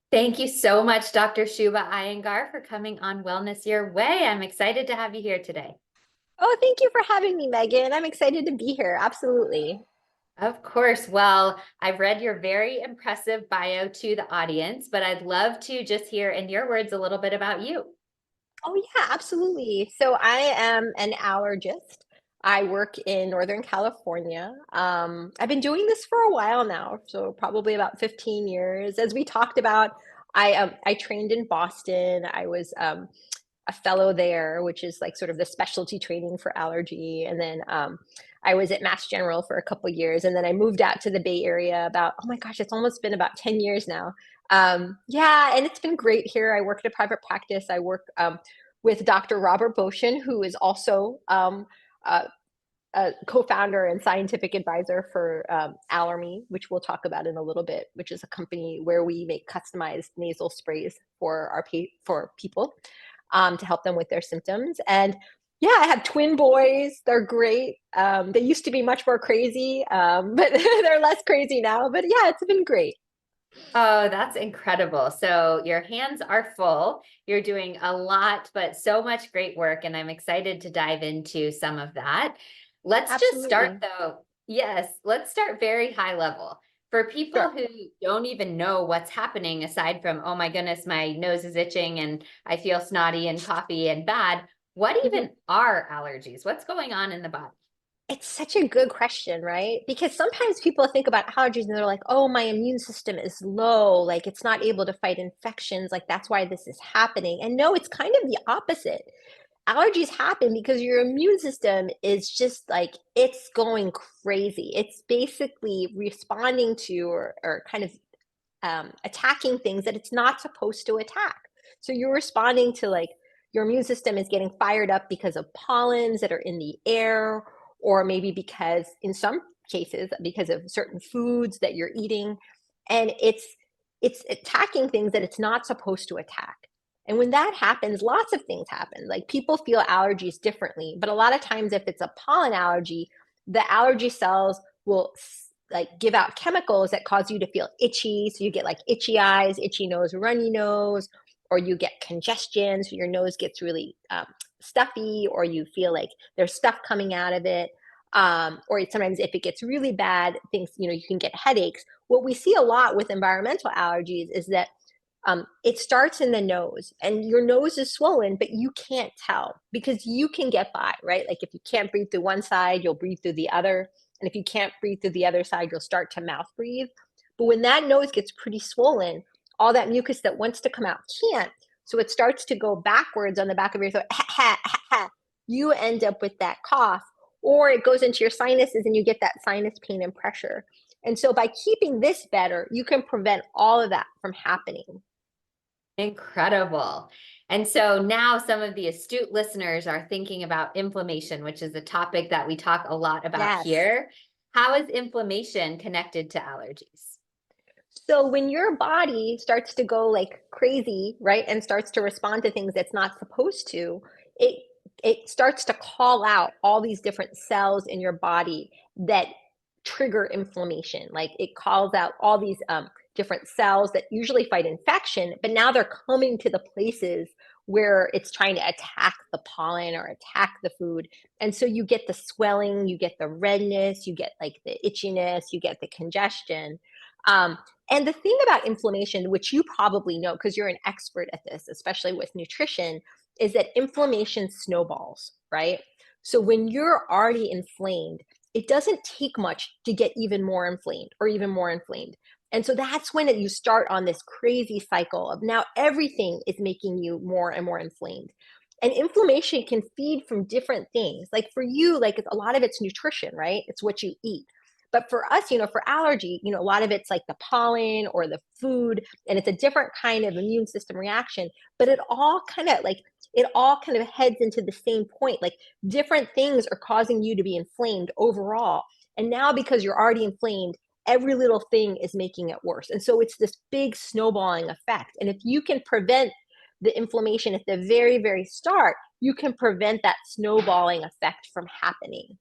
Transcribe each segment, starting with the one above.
Thank you so much, Dr. Shuba Iyengar, for coming on Wellness Your Way. I'm excited to have you here today. Oh, thank you for having me, Megan. I'm excited to be here. Absolutely. Of course. Well, I've read your very impressive bio to the audience, but I'd love to just hear in your words a little bit about you. Oh, yeah, absolutely. So I am an allergist. I work in Northern California. I've been doing this for a while now, so probably about 15 years. As we talked about, I trained in Boston. I was a fellow there, which is like sort of the specialty training for allergy. And then I was at Mass General for a couple years, and then I moved out to the Bay Area about, oh my gosh, it's almost been about 10 years now. Yeah, and it's been great here. I work at a private practice. I work with Dr. Robert Boshin, who is also a, a co-founder and scientific advisor for Allergy, which we'll talk about in a little bit, which is a company where we make customized nasal sprays for for people to help them with their symptoms. And yeah, I have twin boys. They're great. They used to be much more crazy, but they're less crazy now. But yeah, it's been great. Oh, that's incredible. So your hands are full. You're doing a lot, but so much great work. And I'm excited to dive into some of that. Let's just start Absolutely. though. Yes, let's start very high level. For people Sure. who don't even know what's happening, aside from, oh my goodness, my nose is itching and I feel snotty and coughy and bad, what Mhm. even are allergies? What's going on in the body? It's such a good question, right? Because sometimes people think about allergies and they're like, oh, my immune system is low, like it's not able to fight infections, like that's why this is happening. And no, it's kind of the opposite. Allergies happen because your immune system is just like it's going crazy. It's basically responding to or kind of attacking things that it's not supposed to attack. So you're responding to like your immune system is getting fired up because of pollens that are in the air, or maybe because in some cases because of certain foods that you're eating, and it's attacking things that it's not supposed to attack. And when that happens, lots of things happen. Like people feel allergies differently, but a lot of times if it's a pollen allergy, the allergy cells will like give out chemicals that cause you to feel itchy. So you get like itchy eyes, itchy nose, runny nose, or you get congestion. So your nose gets really stuffy, or you feel like there's stuff coming out of it. Or sometimes if it gets really bad, things, you can get headaches. What we see a lot with environmental allergies is that it starts in the nose and your nose is swollen, but you can't tell because you can get by, right? Like if you can't breathe through one side, you'll breathe through the other. And if you can't breathe through the other side, you'll start to mouth breathe. But when that nose gets pretty swollen, all that mucus that wants to come out can't. So it starts to go backwards on the back of your throat. You end up with that cough, or it goes into your sinuses and you get that sinus pain and pressure. And so by keeping this better, you can prevent all of that from happening. Incredible. And so now some of the astute listeners are thinking about inflammation, which is a topic that we talk a lot about Yes. here. How is inflammation connected to allergies? So when your body starts to go like crazy, right, and starts to respond to things that's not supposed to, it it starts to call out all these different cells in your body that trigger inflammation. Like it calls out all these different cells that usually fight infection, but now they're coming to the places where it's trying to attack the pollen or attack the food. And so you get the swelling, you get the redness, you get like the itchiness, you get the congestion. Um, and the thing about inflammation, which you probably know because you're an expert at this, especially with nutrition, is that inflammation snowballs, right? So when you're already inflamed, it doesn't take much to get even more inflamed or even more inflamed. And so that's when you start on this crazy cycle of now everything is making you more and more inflamed. And inflammation can feed from different things. Like for you, like a lot of it's nutrition, right? It's what you eat. But for us, for allergy, a lot of it's like the pollen or the food, and it's a different kind of immune system reaction. But it all kind of heads into the same point. Like different things are causing you to be inflamed overall. And now because you're already inflamed, every little thing is making it worse. And so it's this big snowballing effect. And if you can prevent the inflammation at the very, very start, you can prevent that snowballing effect from happening.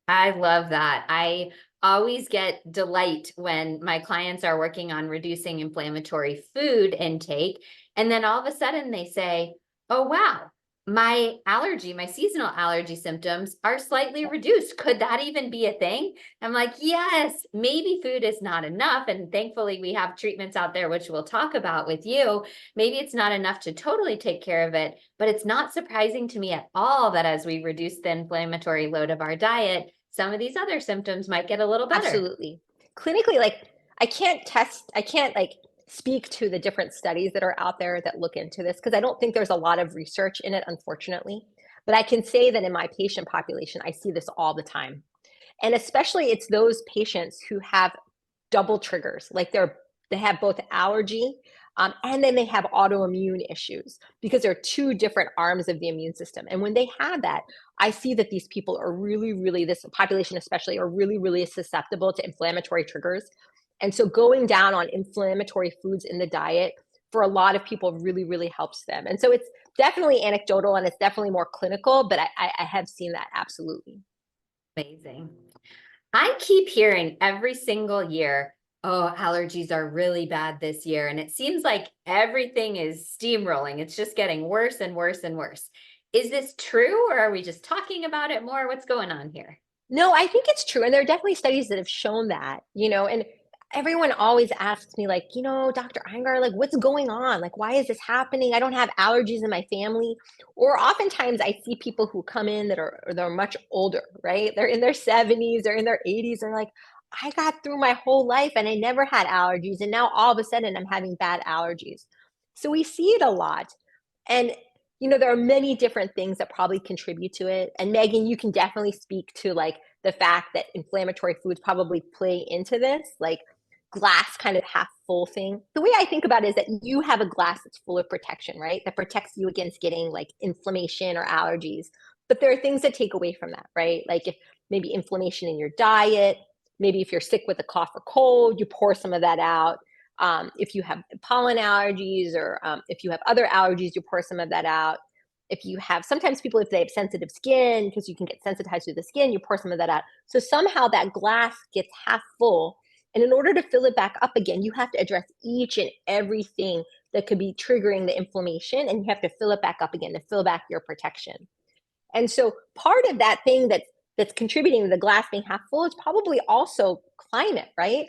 I love that. I always get delight when my clients are working on reducing inflammatory food intake. And then all of a sudden they say, oh, wow, my allergy, my seasonal allergy symptoms are slightly reduced. Could that even be a thing? I'm like, yes, maybe food is not enough. And thankfully, we have treatments out there, which we'll talk about with you. Maybe it's not enough to totally take care of it, but it's not surprising to me at all that as we reduce the inflammatory load of our diet, some of these other symptoms might get a little better. Absolutely. Clinically, like I can't like speak to the different studies that are out there that look into this because I don't think there's a lot of research in it, unfortunately. But I can say that in my patient population, I see this all the time. And especially it's those patients who have double triggers, like they have both allergy and then they have autoimmune issues because there are two different arms of the immune system. And when they have that, I see that these people are really, really, this population especially, are really, really susceptible to inflammatory triggers. And so going down on inflammatory foods in the diet for a lot of people really, really helps them. And so it's definitely anecdotal and it's definitely more clinical, but I have seen that absolutely. Amazing. I keep hearing every single year, oh, allergies are really bad this year. And it seems like everything is steamrolling. It's just getting worse and worse and worse. Is this true, or are we just talking about it more? What's going on here? No, I think it's true, and there are definitely studies that have shown that, and everyone always asks me like, "Dr. Iyengar, like, what's going on? Like, why is this happening? I don't have allergies in my family." Or oftentimes I see people who come in they're much older, right? They're in their 70s, they're in their 80s, they're like, "I got through my whole life and I never had allergies, and now all of a sudden I'm having bad allergies." So we see it a lot. And there are many different things that probably contribute to it. And Megan, you can definitely speak to like the fact that inflammatory foods probably play into this, like glass kind of half full thing. The way I think about it is that you have a glass that's full of protection, right? That protects you against getting like inflammation or allergies. But there are things that take away from that, right? Like if maybe inflammation in your diet, maybe if you're sick with a cough or cold, you pour some of that out. If you have pollen allergies or if you have other allergies, you pour some of that out. If you have, sometimes people, if they have sensitive skin, because you can get sensitized to the skin, you pour some of that out. So somehow that glass gets half full. And in order to fill it back up again, you have to address each and everything that could be triggering the inflammation. And you have to fill it back up again to fill back your protection. And so part of that thing that's contributing to the glass being half full is probably also climate, right?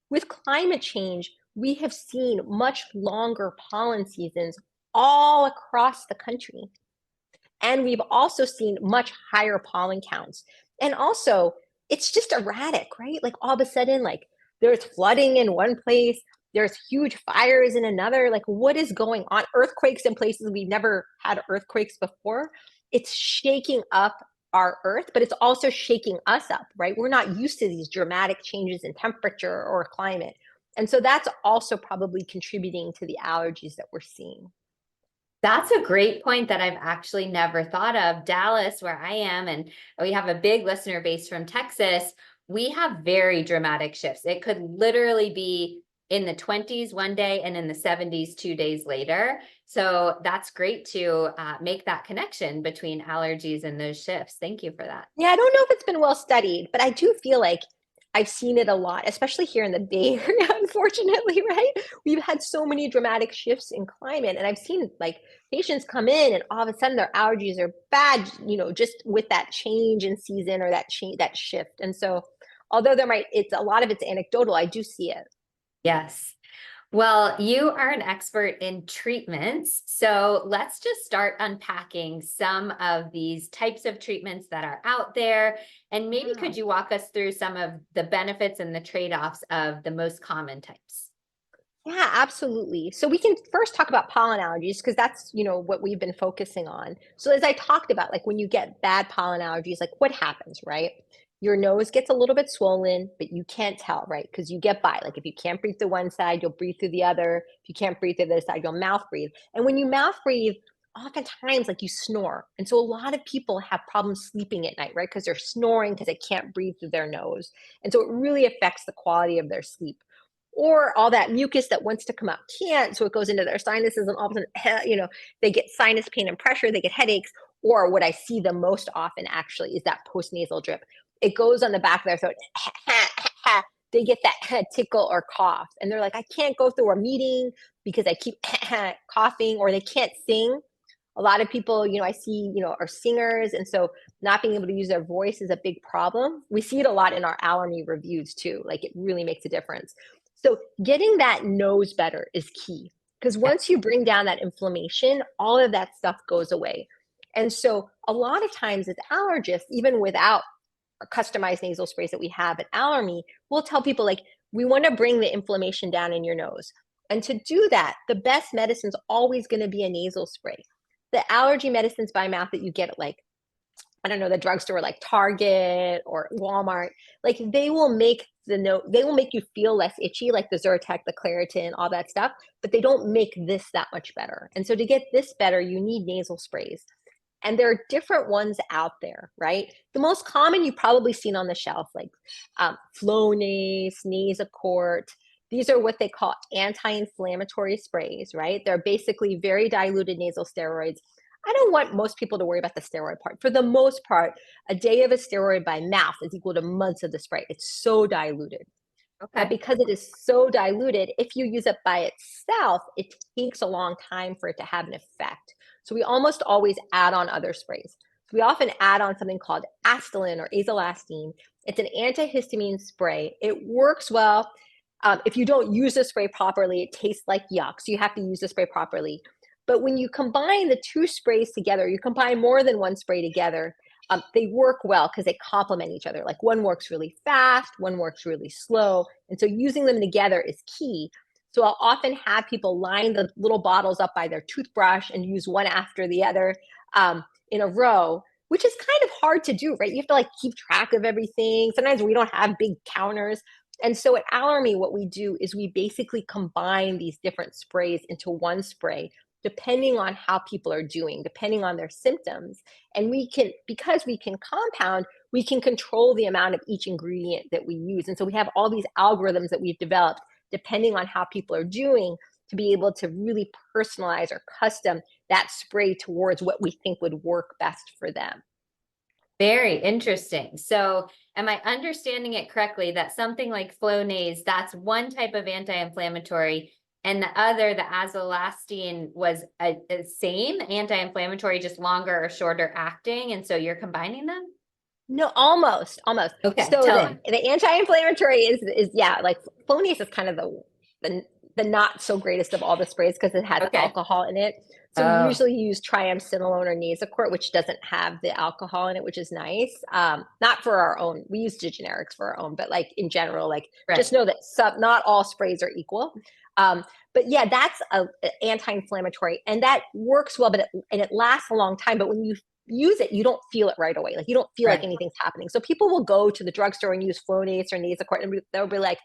With climate change, we have seen much longer pollen seasons all across the country. And we've also seen much higher pollen counts. And also, it's just erratic, right? Like all of a sudden, like there's flooding in one place, there's huge fires in another. Like, what is going on? Earthquakes in places we've never had earthquakes before. It's shaking up our earth, but it's also shaking us up, right? We're not used to these dramatic changes in temperature or climate. And so that's also probably contributing to the allergies that we're seeing. That's a great point that I've actually never thought of. Dallas, where I am, and we have a big listener base from Texas, we have very dramatic shifts. It could literally be in the 20s one day and in the 70s 2 days later. So that's great to make that connection between allergies and those shifts. Thank you for that. Yeah, I don't know if it's been well studied, but I do feel like I've seen it a lot, especially here in the Bay Area, unfortunately, right? We've had so many dramatic shifts in climate, and I've seen like patients come in and all of a sudden their allergies are bad, just with that change in season or that shift. And so although it's a lot of it's anecdotal, I do see it. Yes. Well, you are an expert in treatments. So let's just start unpacking some of these types of treatments that are out there. And maybe Yeah. could you walk us through some of the benefits and the trade-offs of the most common types? Yeah, absolutely. So we can first talk about pollen allergies because that's, what we've been focusing on. So as I talked about, like when you get bad pollen allergies, like what happens, right? Your nose gets a little bit swollen, but you can't tell, right? Because you get by. Like if you can't breathe through one side, you'll breathe through the other. If you can't breathe through the other side, you'll mouth breathe. And when you mouth breathe, oftentimes like you snore. And so a lot of people have problems sleeping at night, right? Because they're snoring because they can't breathe through their nose. And so it really affects the quality of their sleep or all that mucus that wants to come out can't, so it goes into their sinuses, and all of a sudden, they get sinus pain and pressure, they get headaches. Or what I see the most often actually is that postnasal drip. It goes on the back of their throat, they get that tickle or cough. And they're like, I can't go through a meeting because I keep coughing, or they can't sing. A lot of people, I see, are singers. And so not being able to use their voice is a big problem. We see it a lot in our Allergy reviews too. Like it really makes a difference. So getting that nose better is key, because Yeah. once you bring down that inflammation, all of that stuff goes away. And so a lot of times as allergists, even without customized nasal sprays that we have at Allergy, we'll tell people like, we want to bring the inflammation down in your nose. And to do that, the best medicine is always going to be a nasal spray. The allergy medicines by mouth that you get at like, I don't know, the drugstore like Target or Walmart, like they will make they will make you feel less itchy, like the Zyrtec, the Claritin, all that stuff, but they don't make this that much better. And so to get this better, you need nasal sprays. And there are different ones out there, right? The most common you've probably seen on the shelf, like Flonase, Nasacort. These are what they call anti-inflammatory sprays, right? They're basically very diluted nasal steroids. I don't want most people to worry about the steroid part. For the most part, a day of a steroid by mouth is equal to months of the spray. It's so diluted. But Okay. because it is so diluted, if you use it by itself, it takes a long time for it to have an effect. So we almost always add on other sprays. So we often add on something called Astelin or azolastine. It's an antihistamine spray. It works well. If you don't use the spray properly, it tastes like yuck. So you have to use the spray properly. But when you combine the two sprays together, you combine more than one spray together, they work well because they complement each other. Like one works really fast, one works really slow. And so using them together is key. So I'll often have people line the little bottles up by their toothbrush and use one after the other in a row, which is kind of hard to do, right? You have to like keep track of everything. Sometimes we don't have big counters. And so at Allergy, what we do is we basically combine these different sprays into one spray, depending on how people are doing, depending on their symptoms. And we can, because we can compound, we can control the amount of each ingredient that we use. And so we have all these algorithms that we've developed, depending on how people are doing, to be able to really personalize or custom that spray towards what we think would work best for them. Very interesting. So am I understanding it correctly that something like Flonase, that's one type of anti-inflammatory, and the other, the azolastine, was a same anti-inflammatory, just longer or shorter acting, and so you're combining them? No, almost. Okay, So tell me. the anti-inflammatory is yeah, like Flonase is kind of the not so greatest of all the sprays because it has Okay. alcohol in it. So we Oh, usually use triamcinolone or Nasacort, which doesn't have the alcohol in it, which is nice. Not for our own. We use the generics for our own, but like in general, like right. just know that not all sprays are equal. But yeah, that's a anti-inflammatory, and that works well, but it lasts a long time. But when you use it, you don't feel it right away. Like you don't feel like Right. anything's happening. So people will go to the drugstore and use Flonase or Nasacort, and they'll be like,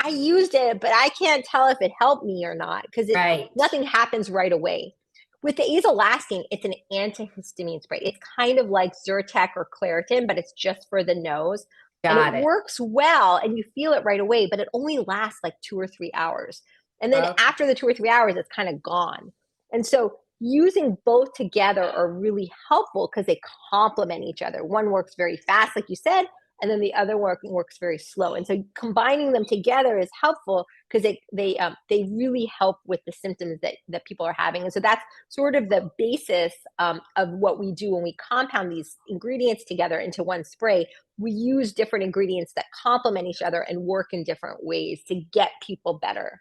I used it, but I can't tell if it helped me or not because Right. nothing happens right away. With the azolastine, it's an antihistamine spray. It's kind of like Zyrtec or Claritin, but it's just for the nose. And it Got it. works well and you feel it right away, but it only lasts like 2 or 3 hours. And then Okay. after the 2 or 3 hours, it's kind of gone. And so using both together are really helpful because they complement each other. One works very fast, like you said, and then the other works very slow. And so combining them together is helpful because they really help with the symptoms that people are having. And so that's sort of the basis of what we do when we compound these ingredients together into one spray. We use different ingredients that complement each other and work in different ways to get people better.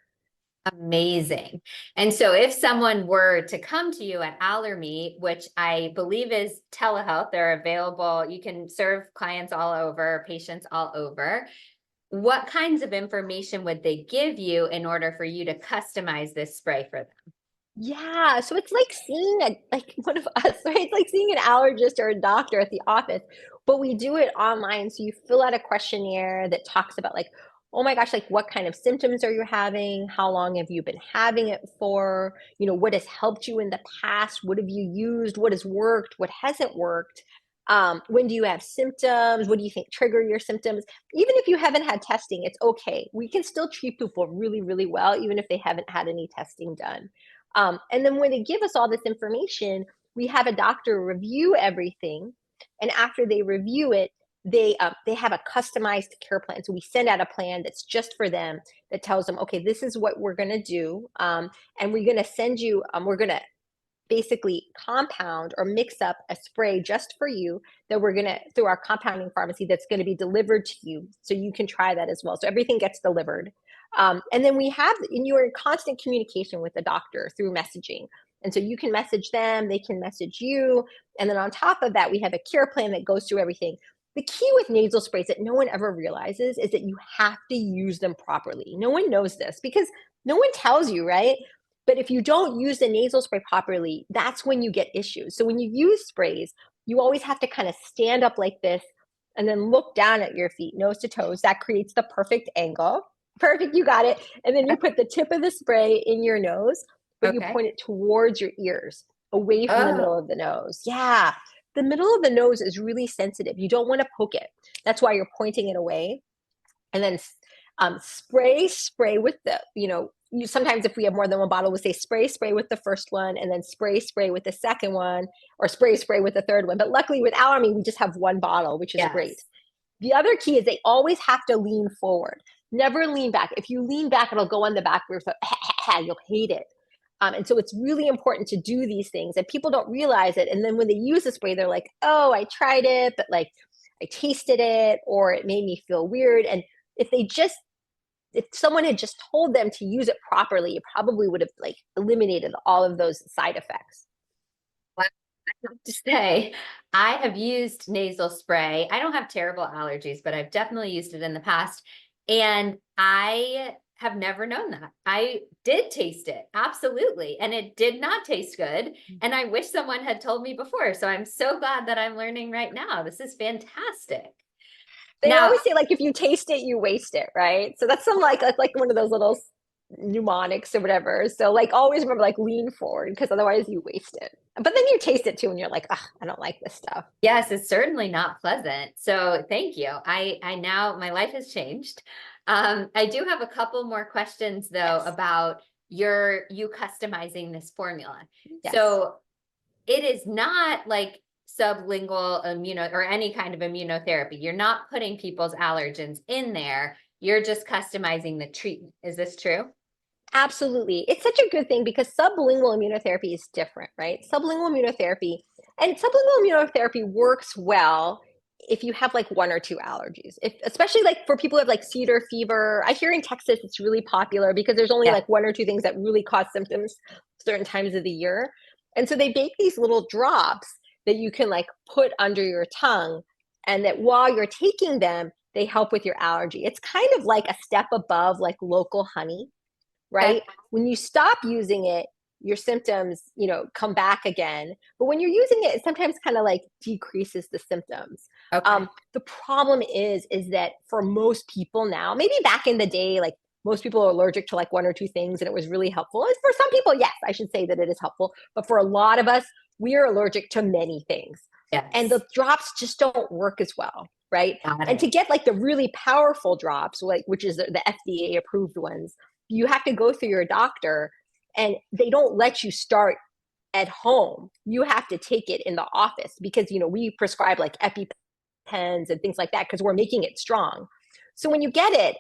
Amazing. And so if someone were to come to you at Allergy, which I believe is telehealth, they're available, you can serve clients all over, patients all over. What kinds of information would they give you in order for you to customize this spray for them? Yeah, so it's like seeing like one of us, right? It's like seeing an allergist or a doctor at the office, but we do it online. So you fill out a questionnaire that talks about like, oh my gosh, like what kind of symptoms are you having? How long have you been having it for? What has helped you in the past? What have you used? What has worked? What hasn't worked? When do you have symptoms? What do you think trigger your symptoms? Even if you haven't had testing, it's okay. We can still treat people really, really well, even if they haven't had any testing done. And then when they give us all this information, we have a doctor review everything. And after they review it, they have a customized care plan. So we send out a plan that's just for them, that tells them, okay, this is what we're going to do. And we're going to send you, we're going to basically compound or mix up a spray just for you that we're going to, through our compounding pharmacy, that's going to be delivered to you. So you can try that as well. So everything gets delivered. And then and you're in constant communication with the doctor through messaging. And so you can message them, they can message you. And then on top of that, we have a care plan that goes through everything. The key with nasal sprays that no one ever realizes is that you have to use them properly. No one knows this because no one tells you, right? But if you don't use the nasal spray properly, that's when you get issues. So when you use sprays, you always have to kind of stand up like this and then look down at your feet, nose to toes. That creates the perfect angle. Perfect, you got it. And then you put the tip of the spray in your nose, but you Okay. point it towards your ears, away from the middle Oh, of the nose. Yeah, the middle of the nose is really sensitive. You don't want to poke it. That's why you're pointing it away. And then spray with the, you sometimes if we have more than one bottle, we say spray with the first one, and then spray with the second one, or spray with the third one. But luckily with Allergy, we just have one bottle, which is great. yes. The other key is they always have to lean forward. Never lean back. If you lean back, it'll go on the back. You'll hate it. And so it's really important to do these things, and people don't realize it. And then when they use the spray, they're like, oh, I tried it, but like I tasted it, or it made me feel weird. And if someone had just told them to use it properly, it probably would have like eliminated all of those side effects. Well, I have to say, I have used nasal spray. I don't have terrible allergies, but I've definitely used it in the past. And I have never known that. I did taste it, absolutely. And it did not taste good. And I wish someone had told me before. So I'm so glad that I'm learning right now. This is fantastic. They Now, always say like if you taste it, you waste it, right? So that's some like one of those little mnemonics or whatever. So like always remember like lean forward because otherwise you waste it. But then you taste it too and you're like, ah, I don't like this stuff. yes, it's certainly not pleasant. So thank you. I now my life has changed. I do have a couple more questions though Yes. about you customizing this formula. Yes. So it is not like sublingual immuno or any kind of immunotherapy. You're not putting people's allergens in there. You're just customizing the treatment. Is this true? Absolutely. It's such a good thing because sublingual immunotherapy is different, right? Sublingual immunotherapy works well if you have like one or two allergies. If especially like for people who have like cedar fever. I hear in Texas it's really popular because there's only Yeah. like one or two things that really cause symptoms certain times of the year. And so they bake these little drops that you can like put under your tongue, and that while you're taking them, they help with your allergy. It's kind of like a step above like local honey, Okay. right? When you stop using it, your symptoms, come back again. But when you're using it, it sometimes kind of like decreases the symptoms. Okay. The problem is that for most people now, maybe back in the day, like most people are allergic to like one or two things, and it was really helpful. And for some people, yes, I should say that it is helpful. But for a lot of us, we are allergic to many things, and Yes. the drops just don't work as well, right? Got And to it. get like the really powerful drops, like which is the FDA approved ones, you have to go through your doctor, and they don't let you start at home. You have to take it in the office because we prescribe like EpiPens and things like that because we're making it strong. So when you get it,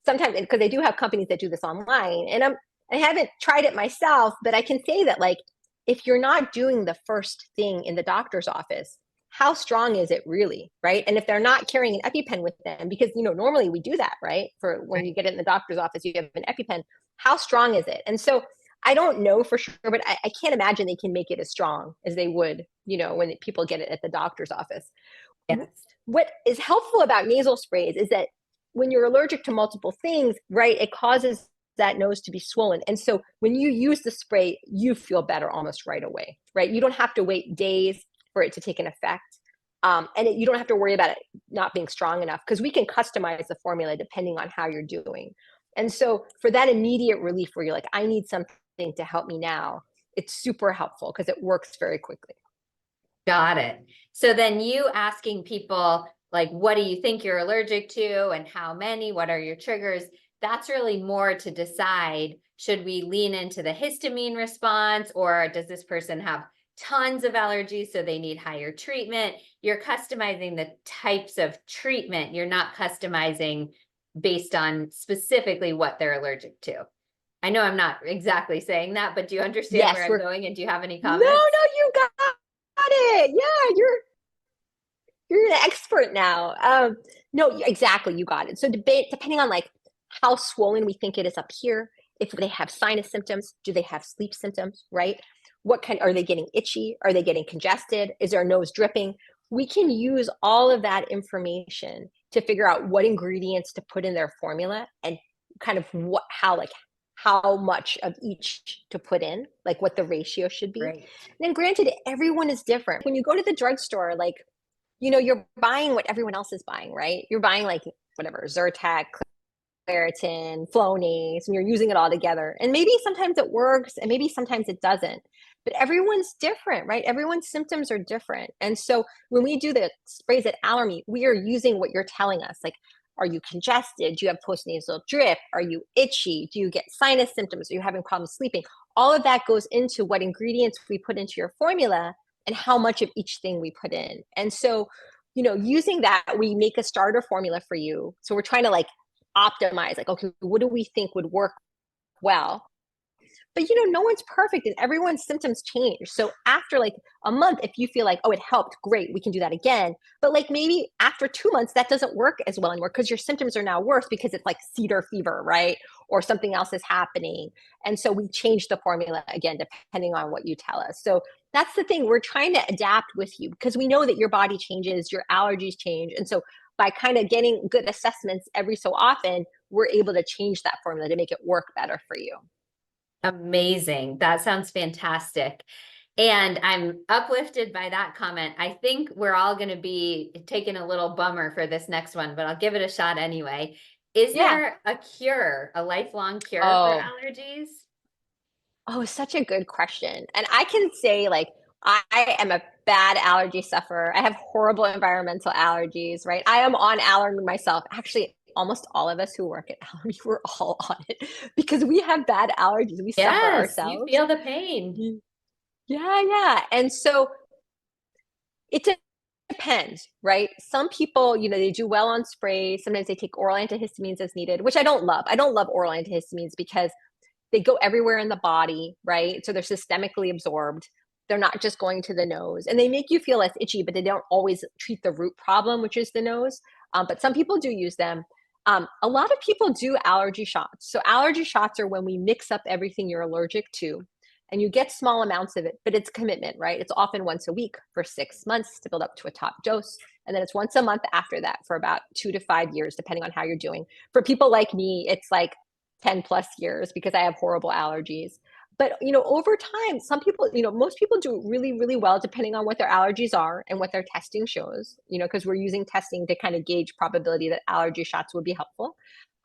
sometimes because they do have companies that do this online, and I haven't tried it myself, but I can say that like if you're not doing the first thing in the doctor's office, how strong is it really, right? And if they're not carrying an EpiPen with them, because normally we do that, right? For when you get it in the doctor's office, you have an EpiPen. How strong is it? And so I don't know for sure, but I can't imagine they can make it as strong as they would, when people get it at the doctor's office. Yes. What is helpful about nasal sprays is that when you're allergic to multiple things, right, it causes that nose to be swollen. And so when you use the spray, you feel better almost right away, right? You don't have to wait days for it to take an effect. You don't have to worry about it not being strong enough because we can customize the formula depending on how you're doing. And so for that immediate relief where you're like, I need something to help me now, it's super helpful because it works very quickly. Got it. So then you asking people like, what do you think you're allergic to and how many, what are your triggers? That's really more to decide, should we lean into the histamine response or does this person have tons of allergies, so they need higher treatment. You're customizing the types of treatment. You're not customizing based on specifically what they're allergic to. I know I'm not exactly saying that, but do you understand Yes, where I'm we're going? And do you have any no, comments? no, you got it. Yeah, you're an expert now. No, exactly, you got it. So debate depending on like how swollen we think it is up here, if they have sinus symptoms, do they have sleep symptoms, right? What kind are they getting itchy? Are they getting congested? Is their nose dripping? We can use all of that information to figure out what ingredients to put in their formula and kind of what how much of each to put in, like what the ratio should be. Great. And then granted, everyone is different. When you go to the drugstore, like you're buying what everyone else is buying, right? You're buying like whatever, Zyrtec, Claritin, Flonase, and you're using it all together. And maybe sometimes it works and maybe sometimes it doesn't. But everyone's different, right? Everyone's symptoms are different. And so when we do the sprays at Allergy, we are using what you're telling us. Like, are you congested? Do you have postnasal drip? Are you itchy? Do you get sinus symptoms? Are you having problems sleeping? All of that goes into what ingredients we put into your formula and how much of each thing we put in. And so, using that, we make a starter formula for you. So we're trying to like optimize, like, okay, what do we think would work well? But no one's perfect and everyone's symptoms change. So after like a month, if you feel like, oh, it helped, great, we can do that again. But like maybe after 2 months, that doesn't work as well anymore because your symptoms are now worse because it's like cedar fever, right? Or something else is happening. And so we change the formula again, depending on what you tell us. So that's the thing. We're trying to adapt with you because we know that your body changes, your allergies change. And so by kind of getting good assessments every so often, we're able to change that formula to make it work better for you. Amazing. That sounds fantastic. And I'm uplifted by that comment. I think we're all going to be taking a little bummer for this next one, but I'll give it a shot anyway. Is Yeah. there a cure, a lifelong cure for Oh, allergies? oh, such a good question. And I can say, like, I am a bad allergy sufferer. I have horrible environmental allergies, right? I am on allergy myself. Actually, almost all of us who work at allergy, we're all on it because we have bad allergies. We suffer Yes, you ourselves. feel the pain. Yeah, yeah. And so it depends, right? Some people, they do well on sprays. Sometimes they take oral antihistamines as needed, which I don't love. I don't love oral antihistamines because they go everywhere in the body, right? So they're systemically absorbed. They're not just going to the nose, and they make you feel less itchy, but they don't always treat the root problem, which is the nose. But some people do use them. A lot of people do allergy shots. So allergy shots are when we mix up everything you're allergic to, and you get small amounts of it, but it's commitment, right? It's often once a week for 6 months to build up to a top dose. And then it's once a month after that for about 2 to 5 years, depending on how you're doing. For people like me, it's like 10 plus years because I have horrible allergies. But over time, some people, most people do really, really well depending on what their allergies are and what their testing shows, because we're using testing to kind of gauge probability that allergy shots would be helpful.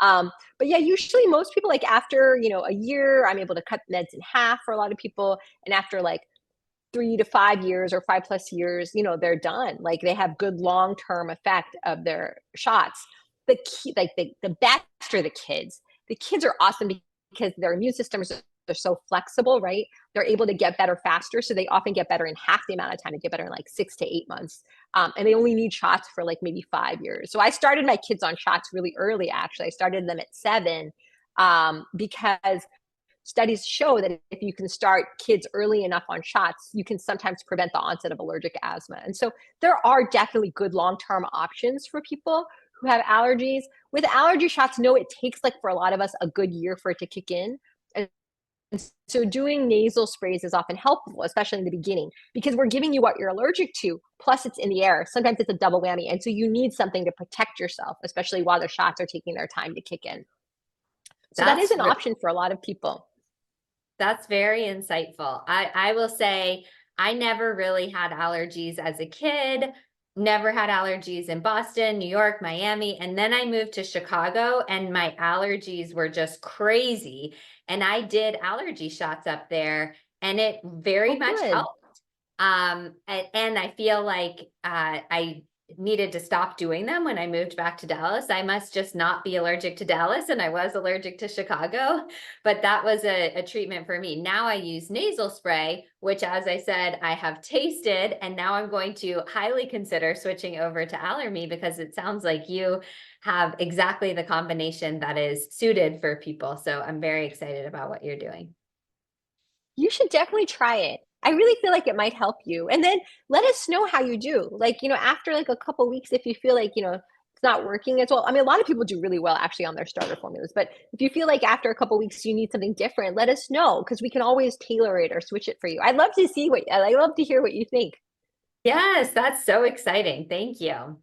But yeah, usually most people, like after, a year, I'm able to cut meds in half for a lot of people. And after like 3 to 5 years or 5 plus years, they're done. Like they have good long-term effect of their shots. The key, like the best are the kids. The kids are awesome because their immune systems are so flexible, right? They're able to get better faster. So they often get better in half the amount of time. They get better in like 6 to 8 months. And they only need shots for like maybe 5 years. So I started my kids on shots really early, actually. I started them at 7 because studies show that if you can start kids early enough on shots, you can sometimes prevent the onset of allergic asthma. And so there are definitely good long-term options for people who have allergies. With allergy shots, no, it takes like for a lot of us a good year for it to kick in. And so doing nasal sprays is often helpful, especially in the beginning, because we're giving you what you're allergic to, plus it's in the air. Sometimes it's a double whammy. And so you need something to protect yourself, especially while the shots are taking their time to kick in. So that is That's an option for a lot of people. That's very insightful. I will say I never really had allergies as a kid, never had allergies in Boston, New York, Miami, and then I moved to Chicago and my allergies were just crazy. And I did allergy shots up there and it very Oh, much good. helped. And I feel like I needed to stop doing them when I moved back to Dallas. I must just not be allergic to Dallas, and I was allergic to Chicago, but that was a treatment for me. Now I use nasal spray, which, as I said, I have tasted, and now I'm going to highly consider switching over to Allergy because it sounds like you have exactly the combination that is suited for people. So I'm very excited about what you're doing. You should definitely try it. I really feel like it might help you. And then let us know how you do. Like, after like a couple weeks, if you feel like, it's not working as well. I mean, a lot of people do really well actually on their starter formulas, but if you feel like after a couple weeks you need something different, let us know because we can always tailor it or switch it for you. I'd love to hear what you think. Yes, that's so exciting. Thank you.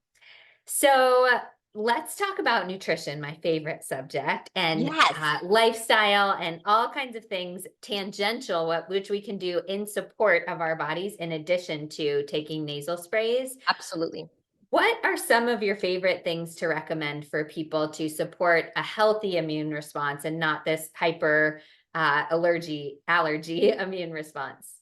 So let's talk about nutrition, my favorite subject, and Yes, lifestyle and all kinds of things tangential, which we can do in support of our bodies in addition to taking nasal sprays. absolutely. What are some of your favorite things to recommend for people to support a healthy immune response and not this hyper allergy immune response?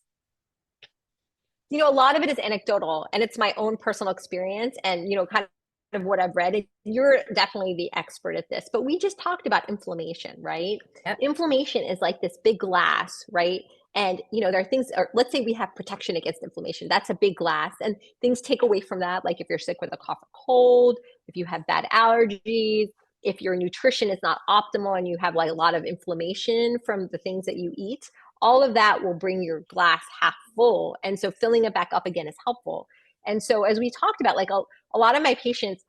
A lot of it is anecdotal and it's my own personal experience and, kind of what I've read. And you're definitely the expert at this, but we just talked about inflammation, right? Yep. Inflammation is like this big glass, right? And, there are things, or let's say we have protection against inflammation. That's a big glass. And things take away from that. Like if you're sick with a cough or cold, if you have bad allergies, if your nutrition is not optimal and you have like a lot of inflammation from the things that you eat, all of that will bring your glass half full. And so filling it back up again is helpful. And so, as we talked about, like a lot of my patients,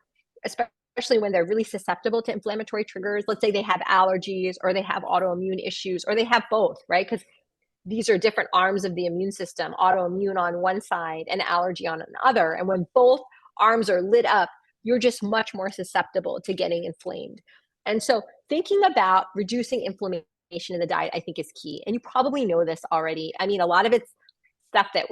especially when they're really susceptible to inflammatory triggers, let's say they have allergies or they have autoimmune issues or they have both, right? Because these are different arms of the immune system, autoimmune on one side and allergy on another. And when both arms are lit up, you're just much more susceptible to getting inflamed. And so thinking about reducing inflammation in the diet, I think is key. And you probably know this already. I mean, a lot of it's stuff that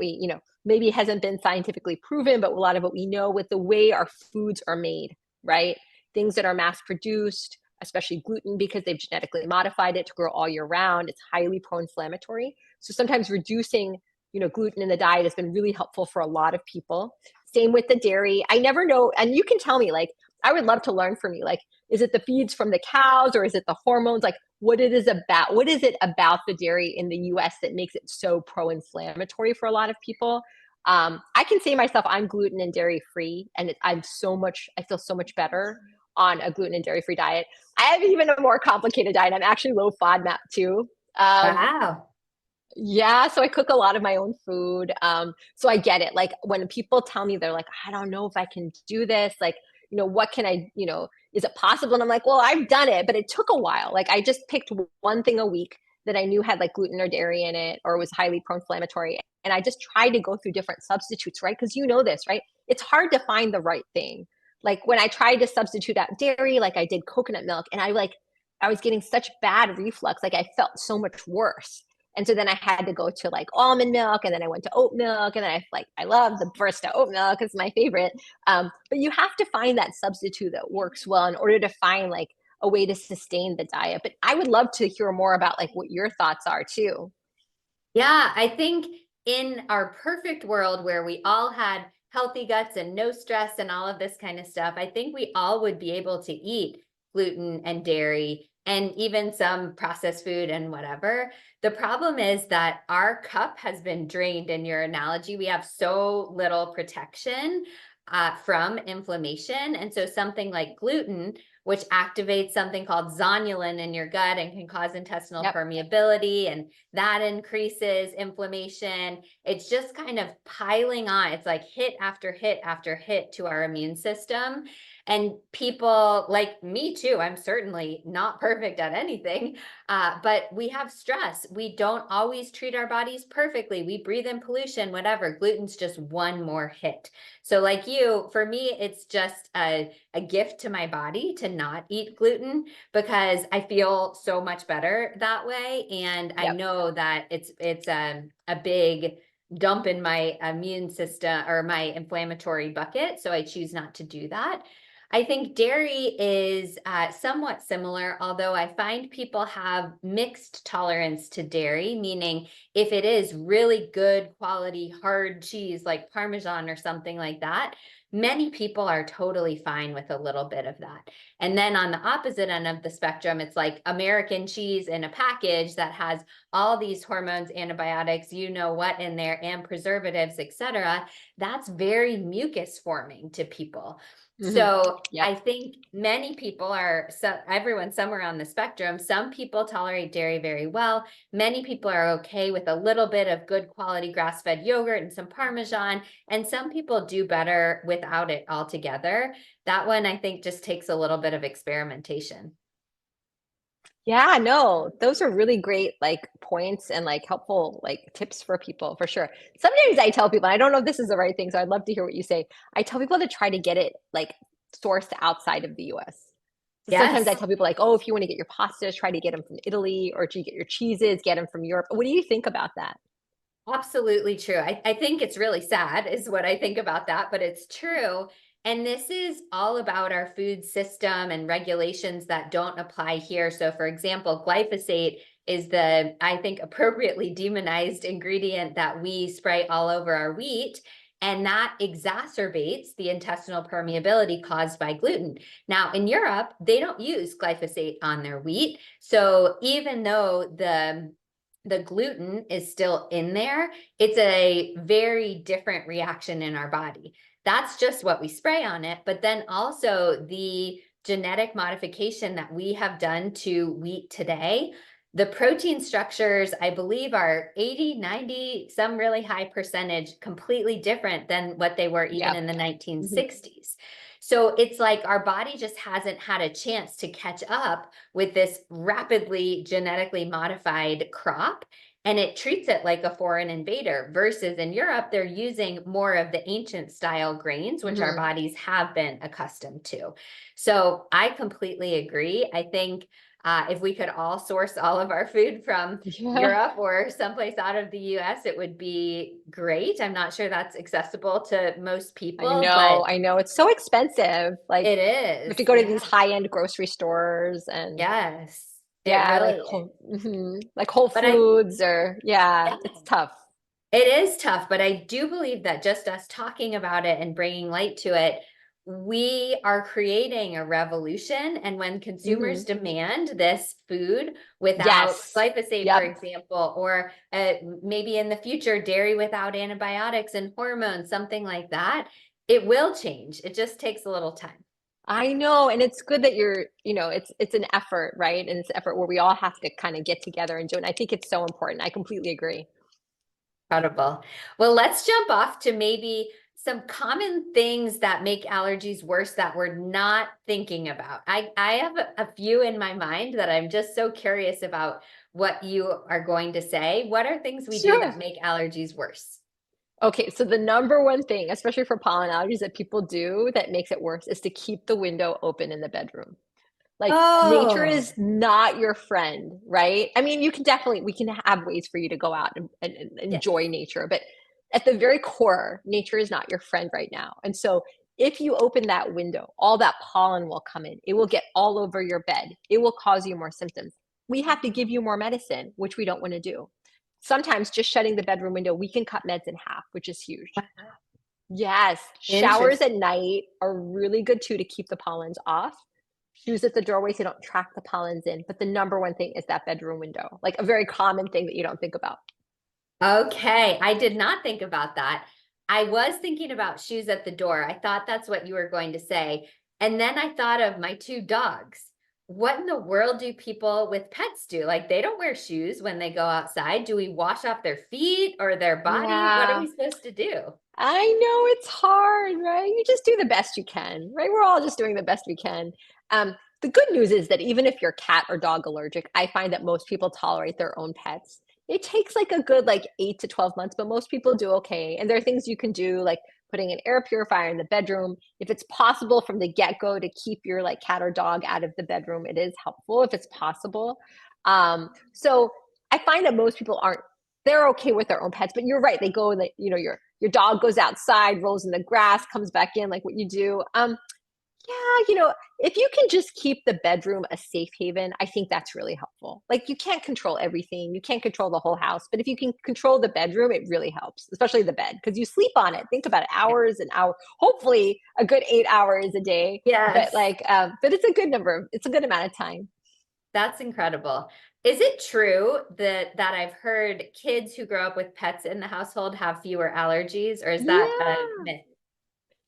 maybe hasn't been scientifically proven, but a lot of what we know with the way our foods are made, right? Things that are mass produced, especially gluten, because they've genetically modified it to grow all year round. It's highly pro-inflammatory. So sometimes reducing, gluten in the diet has been really helpful for a lot of people. Same with the dairy. I never know, and you can tell me, like, I would love to learn from you. Like, is it the feeds from the cows or is it the hormones? Like, what it is about? What is it about the dairy in the U.S. that makes it so pro-inflammatory for a lot of people? I can say myself, I'm gluten and dairy free, and I feel so much better on a gluten and dairy free diet. I have even a more complicated diet. I'm actually low FODMAP too. Wow. Yeah, so I cook a lot of my own food. So I get it. Like when people tell me they're like, I don't know if I can do this. Like, what can I, is it possible? And I'm like, well, I've done it, but it took a while. Like I just picked one thing a week that I knew had like gluten or dairy in it or was highly pro-inflammatory. And I just tried to go through different substitutes, right? Because you know this, right? It's hard to find the right thing. Like when I tried to substitute out dairy, like I did coconut milk, and I was getting such bad reflux. Like I felt so much worse. And so then I had to go to like almond milk, and then I went to oat milk, and then I love the barista oat milk. It's my favorite. But you have to find that substitute that works well in order to find like a way to sustain the diet. But I would love to hear more about like what your thoughts are too. Yeah, I think in our perfect world where we all had healthy guts and no stress and all of this kind of stuff, I think we all would be able to eat gluten and dairy and even some processed food and whatever. The problem is that our cup has been drained in your analogy. We have so little protection from inflammation. And so something like gluten, which activates something called zonulin in your gut and can cause intestinal Yep. permeability, and that increases inflammation. It's just kind of piling on. It's like hit after hit after hit to our immune system. And people like me too, I'm certainly not perfect at anything, but we have stress. We don't always treat our bodies perfectly. We breathe in pollution, whatever. Gluten's just one more hit. So like you, for me, it's just a gift to my body to not eat gluten because I feel so much better that way. And I Yep. know that it's a big dump in my immune system or my inflammatory bucket. So I choose not to do that. I think dairy is somewhat similar, although I find people have mixed tolerance to dairy, meaning if it is really good quality hard cheese like Parmesan or something like that, many people are totally fine with a little bit of that. And then on the opposite end of the spectrum, it's like American cheese in a package that has all these hormones, antibiotics, you know what in there, and preservatives, etc. That's very mucus forming to people. Hmm. So Yep. I think many people are, so everyone somewhere on the spectrum. Some people tolerate dairy very well. Many people are okay with a little bit of good quality grass-fed yogurt and some Parmesan, and some people do better without it altogether. That one I think just takes a little bit of experimentation. Yeah, no, those are really great like points and like helpful like tips for people for sure. Sometimes I tell people, I don't know if this is the right thing, so I'd love to hear what you say. I tell people to try to get it like sourced outside of the US. So sometimes I Yes. tell people like, oh, if you want to get your pastas, try to get them from Italy, or to get your cheeses, get them from Europe. What do you think about that? Absolutely true. I think it's really sad, is what I think about that, but it's true. And this is all about our food system and regulations that don't apply here. So, for example, glyphosate is the, I think, appropriately demonized ingredient that we spray all over our wheat. And that exacerbates the intestinal permeability caused by gluten. Now, in Europe, they don't use glyphosate on their wheat. So, even though the gluten is still in there, it's a very different reaction in our body. That's just what we spray on it. But then also the genetic modification that we have done to wheat today, the protein structures, I believe, are 80, 90, some really high percentage, completely different than what they were even Yep. in the Mhm. 1960s. So it's like our body just hasn't had a chance to catch up with this rapidly genetically modified crop, and it treats it like a foreign invader, versus in Europe they're using more of the ancient style grains, which our Mhm. bodies have been accustomed to. So I completely agree. I think if we could all source all of our food from Yeah. Europe or someplace out of the US, it would be great. I'm not sure that's accessible to most people, but I know. It's so expensive. Like, it you have to is. go to these Yeah. high-end grocery stores and Yes, it yeah, like really is. Whole But I, Foods or yeah, yeah, it's tough. it is tough, but I do believe that just us talking about it and bringing light to it, we are creating a revolution. And when consumers Mhm. demand this food without Yes. glyphosate, for Yep. example, or maybe in the future, dairy without antibiotics and hormones, something like that, it will change. It just takes a little time. I know, and it's good that it's an effort, right? And it's an effort where we all have to kind of get together and do it. And I think it's so important. I completely agree. Incredible. Well, let's jump off to maybe some common things that make allergies worse that we're not thinking about. I have a few in my mind that I'm just so curious about what you are going to say. What are things we do Sure. that make allergies worse? Okay, so the number one thing, especially for pollen allergies, that people do that makes it worse is to keep the window open in the bedroom. Like, nature Oh, is not your friend, right? I mean, we can have ways for you to go out and yes. enjoy nature, but at the very core, nature is not your friend right now. And so, if you open that window, all that pollen will come in. It will get all over your bed. It will cause you more symptoms. We have to give you more medicine, which we don't want to do. Sometimes just shutting the bedroom window, we can cut meds in half, which is huge. Yes, showers Interesting. at night are really good too to keep the pollens off. Shoes at the doorway so you don't track the pollens in, but the number one thing is that bedroom window, like a very common thing that you don't think about. Okay, I did not think about that. I was thinking about shoes at the door. I thought that's what you were going to say. And then I thought of my two dogs. What in the world do people with pets do? Like, they don't wear shoes when they go outside. Do we wash off their feet or their body? What are Yeah, we supposed to do? I know it's hard, right? You just do the best you can, right? We're all just doing the best we can. The good news is that even if you're cat or dog allergic, I find that most people tolerate their own pets. It takes like a good like 8 to 12 months, but most people do okay. And there are things you can do, like putting an air purifier in the bedroom. If it's possible from the get go to keep your like cat or dog out of the bedroom, it is helpful if it's possible. So I find that most people aren't they're okay with their own pets, but you're right. They go and your dog goes outside, rolls in the grass, comes back in, like what you do. Yeah, if you can just keep the bedroom a safe haven, I think that's really helpful. Like you can't control everything, you can't control the whole house, but if you can control the bedroom, it really helps, especially the bed, because you sleep on it. Think about it, Yeah. hours and hours, hopefully a good 8 hours a day. But Yes. like, but it's a good number, it's a good amount of time. That's incredible. Is it true that I've heard kids who grow up with pets in the household have fewer allergies, or is that a Yeah. myth?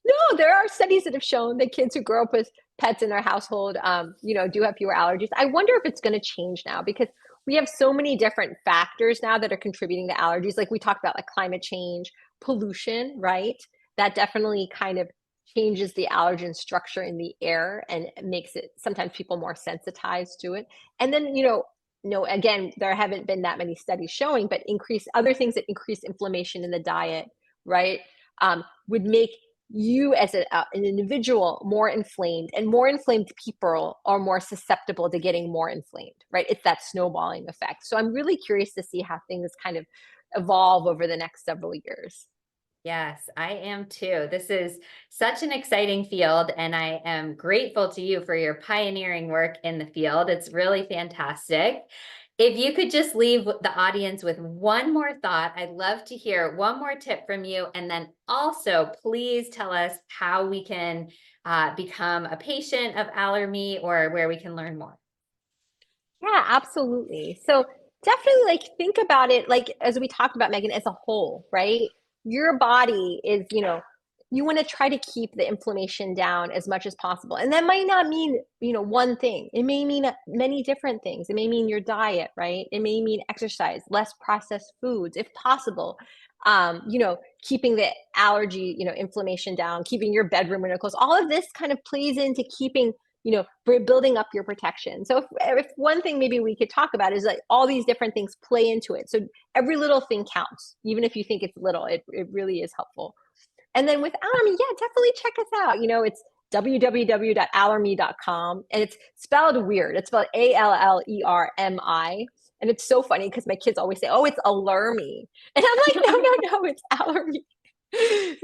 No, there are studies that have shown that kids who grow up with pets in their household, do have fewer allergies. I wonder if it's going to change now because we have so many different factors now that are contributing to allergies. Like we talked about, like climate change, pollution, right? That definitely kind of changes the allergen structure in the air and makes it sometimes people more sensitized to it. And then, no, again, there haven't been that many studies showing, but increase other things that increase inflammation in the diet, right? Would make you as an individual more inflamed, and more inflamed people are more susceptible to getting more inflamed, right? It's that snowballing effect. So I'm really curious to see how things kind of evolve over the next several years. Yes, I am too. This is such an exciting field, and I am grateful to you for your pioneering work in the field. It's really fantastic. If you could just leave the audience with one more thought, I'd love to hear one more tip from you. And then also, please tell us how we can become a patient of Allergy or where we can learn more. Yeah, absolutely. So definitely like think about it like as we talked about, Megan, as a whole, right? Your body is, you want to try to keep the inflammation down as much as possible. And that might not mean, one thing. It may mean many different things. It may mean your diet, right? It may mean exercise, less processed foods, if possible. Keeping the allergy, inflammation down, keeping your bedroom window closed. All of this kind of plays into keeping building up your protection. So if one thing maybe we could talk about is like all these different things play into it. So every little thing counts, even if you think it's little, it really is helpful. And then with Allermy, yeah, definitely check us out. It's www.allermy.com, and it's spelled weird. It's spelled Allermi. And it's so funny because my kids always say, "Oh, it's alarmy," and I'm like, "No, no, no, it's Allermy."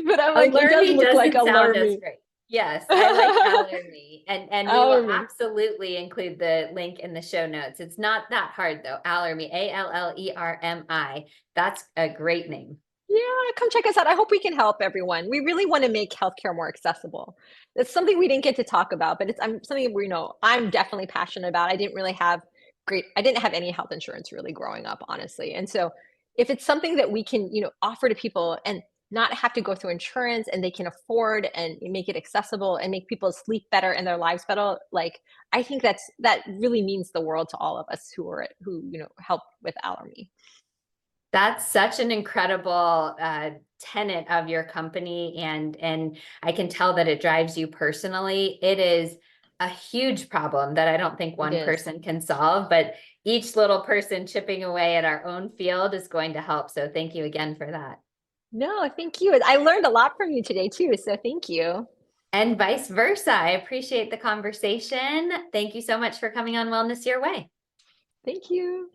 But I'm like, it does Allergy look like doesn't sound as alarmy. great. Yes, I like Allergy, and we will Allermy. absolutely include the link in the show notes. It's not that hard though. Allergy, Allermi. That's a great name. Yeah, come check us out. I hope we can help everyone. We really want to make healthcare more accessible. It's something we didn't get to talk about, but it's something we know I'm definitely passionate about. I didn't have any health insurance really growing up, honestly. And so if it's something that we can, offer to people and not have to go through insurance and they can afford and make it accessible and make people sleep better and their lives better, like I think that really means the world to all of us who help with Allergy. That's such an incredible tenet of your company, and I can tell that it drives you personally. It is a huge problem that I don't think It one is. person can solve, but each little person chipping away at our own field is going to help. So thank you again for that. No, thank you. I learned a lot from you today too, so thank you. And vice versa. I appreciate the conversation. Thank you so much for coming on Wellness Your Way. Thank you.